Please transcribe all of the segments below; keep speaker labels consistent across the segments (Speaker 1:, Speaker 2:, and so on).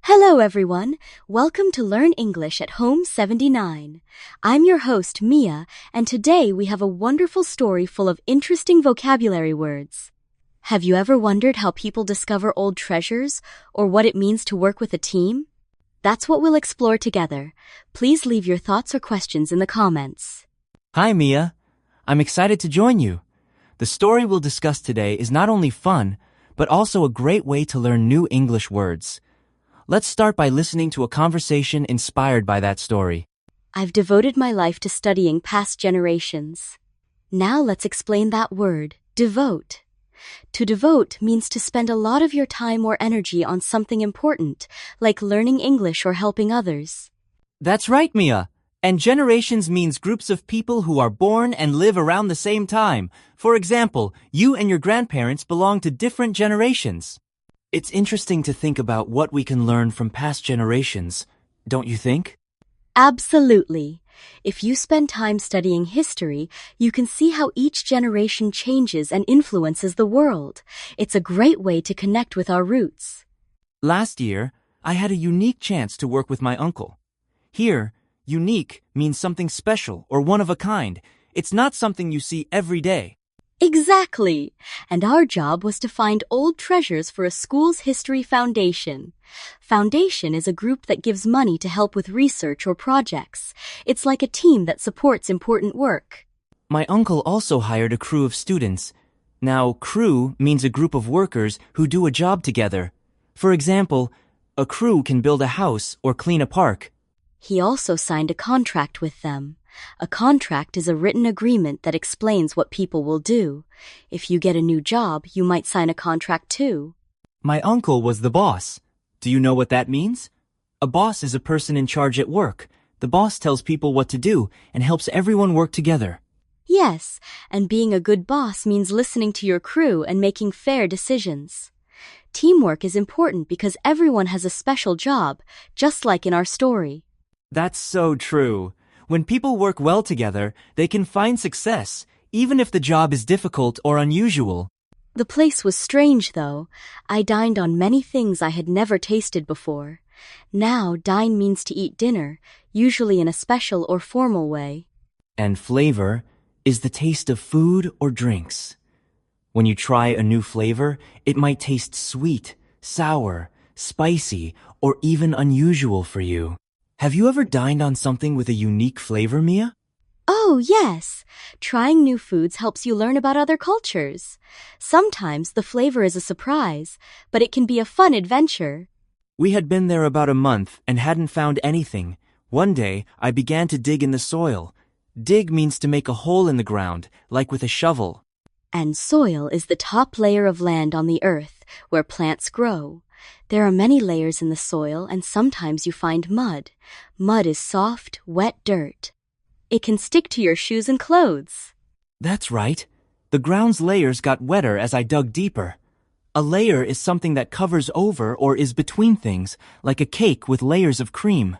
Speaker 1: Hello everyone, welcome to Learn English at Home 79. I'm your host Mia, and today we have a wonderful story full of interesting vocabulary words. Have you ever wondered how people discover old treasures, or what it means to work with a team? That's what we'll explore together. Please leave your thoughts or questions in the comments.
Speaker 2: Hi Mia, I'm excited to join you. The story we'll discuss today is not only fun, but also a great way to learn new English words. Let's start by listening to a conversation inspired by that story.
Speaker 1: I've devoted my life to studying past generations. Now let's explain that word, devote. To devote means to spend a lot of your time or energy on something important, like learning English or helping others.
Speaker 2: That's right, Mia. And generations means groups of people who are born and live around the same time. For example, you and your grandparents belong to different generations. It's interesting to think about what we can learn from past generations, don't you think?
Speaker 1: Absolutely. If you spend time studying history, you can see how each generation changes and influences the world. It's a great way to connect with our roots.
Speaker 2: Last year, I had a unique chance to work with my uncle. Here, unique means something special or one of a kind. It's not something you see every day.
Speaker 1: Exactly. And our job was to find old treasures for a school's history foundation. Foundation is a group that gives money to help with research or projects. It's like a team that supports important work.
Speaker 2: My uncle also hired a crew of students. Now, crew means a group of workers who do a job together. For example, a crew can build a house or clean a park.
Speaker 1: He also signed a contract with them. A contract is a written agreement that explains what people will do. If you get a new job, you might sign a contract too.
Speaker 2: My uncle was the boss. Do you know what that means? A boss is a person in charge at work. The boss tells people what to do and helps everyone work together.
Speaker 1: Yes, and being a good boss means listening to your crew and making fair decisions. Teamwork is important because everyone has a special job, just like in our story.
Speaker 2: That's so true. When people work well together, they can find success, even if the job is difficult or unusual.
Speaker 1: The place was strange, though. I dined on many things I had never tasted before. Now, dine means to eat dinner, usually in a special or formal way.
Speaker 2: And flavor is the taste of food or drinks. When you try a new flavor, it might taste sweet, sour, spicy, or even unusual for you. Have you ever dined on something with a unique flavor, Mia?
Speaker 1: Oh, yes. Trying new foods helps you learn about other cultures. Sometimes the flavor is a surprise, but it can be a fun adventure.
Speaker 2: We had been there about a month and hadn't found anything. One day, I began to dig in the soil. Dig means to make a hole in the ground, like with a shovel.
Speaker 1: And soil is the top layer of land on the earth, where plants grow. There are many layers in the soil, and sometimes you find mud. Mud is soft, wet dirt. It can stick to your shoes and clothes.
Speaker 2: That's right. The ground's layers got wetter as I dug deeper. A layer is something that covers over or is between things, like a cake with layers of cream.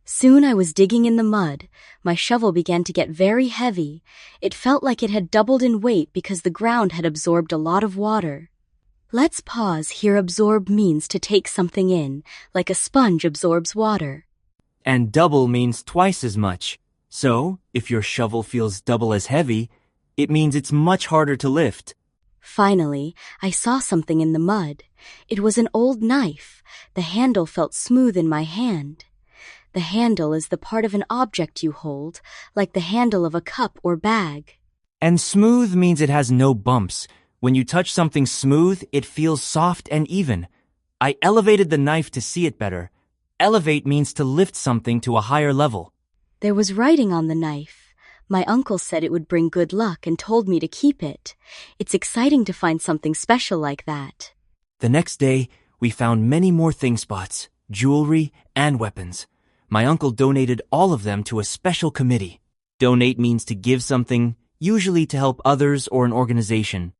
Speaker 1: Soon I was digging in the mud. My shovel began to get very heavy. It felt like it had doubled in weight because the ground had absorbed a lot of water. Let's pause here. Absorb means to take something in, like a sponge absorbs water.
Speaker 2: And double means twice as much. So, if your shovel feels double as heavy, it means it's much harder to lift.
Speaker 1: Finally, I saw something in the mud. It was an old knife. The handle felt smooth in my hand. The handle is the part of an object you hold, like the handle of a cup or bag.
Speaker 2: And smooth means it has no bumps. When you touch something smooth, it feels soft and even. I elevated the knife to see it better. Elevate means to lift something to a higher level.
Speaker 1: There was writing on the knife. My uncle said it would bring good luck and told me to keep it. It's exciting to find something special like that.
Speaker 2: The next day, we found many more thing spots, jewelry, and weapons. My uncle donated all of them to a special committee. Donate means to give something, usually to help others or an organization.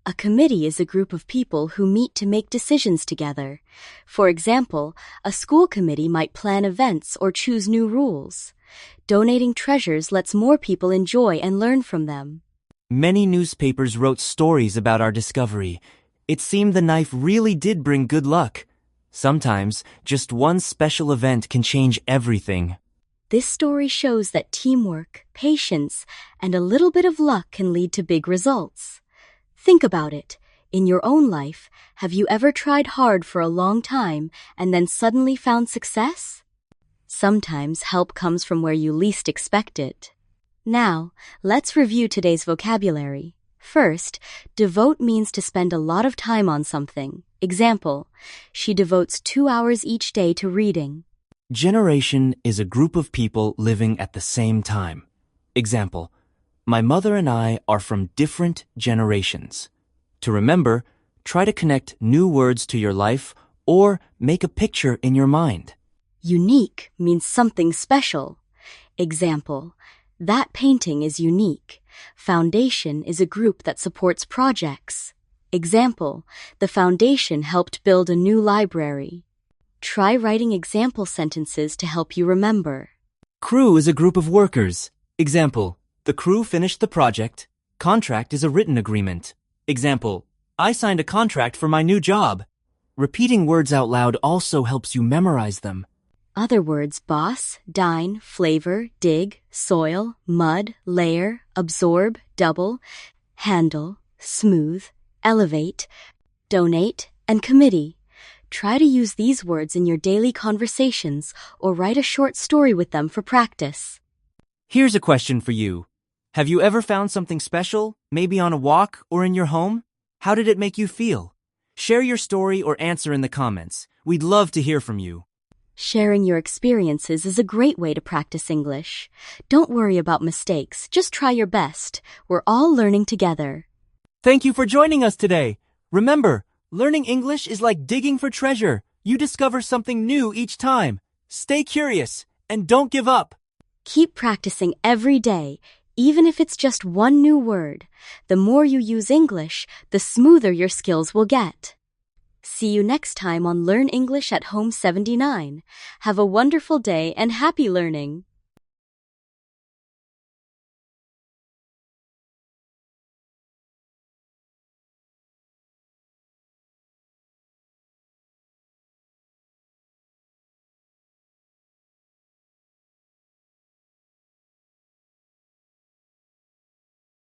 Speaker 1: A committee is a group of people who meet to make decisions together. For example, a school committee might plan events or choose new rules. Donating treasures lets more people enjoy and learn from them.
Speaker 2: Many newspapers wrote stories about our discovery. It seemed the knife really did bring good luck. Sometimes, just one special event can change everything.
Speaker 1: This story shows that teamwork, patience, and a little bit of luck can lead to big results. Think about it. In your own life, have you ever tried hard for a long time and then suddenly found success? Sometimes help comes from where you least expect it. Now, let's review today's vocabulary. First, devote means to spend a lot of time on something. Example, she devotes 2 hours each day to reading.
Speaker 2: Generation is a group of people living at the same time. Example, my mother and I are from different generations. To remember, try to connect new words to your life or make a picture in your mind.
Speaker 1: Unique means something special. Example, that painting is unique. Foundation is a group that supports projects. Example, the foundation helped build a new library. Try writing example sentences to help you remember.
Speaker 2: Crew is a group of workers. Example, the crew finished the project. Contract is a written agreement. Example, I signed a contract for my new job. Repeating words out loud also helps you memorize them.
Speaker 1: Other words: boss, dine, flavor, dig, soil, mud, layer, absorb, double, handle, smooth, elevate, donate, and committee. Try to use these words in your daily conversations or write a short story with them for practice.
Speaker 2: Here's a question for you. Have you ever found something special, maybe on a walk or in your home? How did it make you feel? Share your story or answer in the comments. We'd love to hear from you.
Speaker 1: Sharing your experiences is a great way to practice English. Don't worry about mistakes, just try your best. We're all learning together.
Speaker 2: Thank you for joining us today. Remember, learning English is like digging for treasure. You discover something new each time. Stay curious and don't give up.
Speaker 1: Keep practicing every day, even if it's just one new word. The more you use English, the smoother your skills will get. See you next time on Learn English at Home 79. Have a wonderful day and happy learning.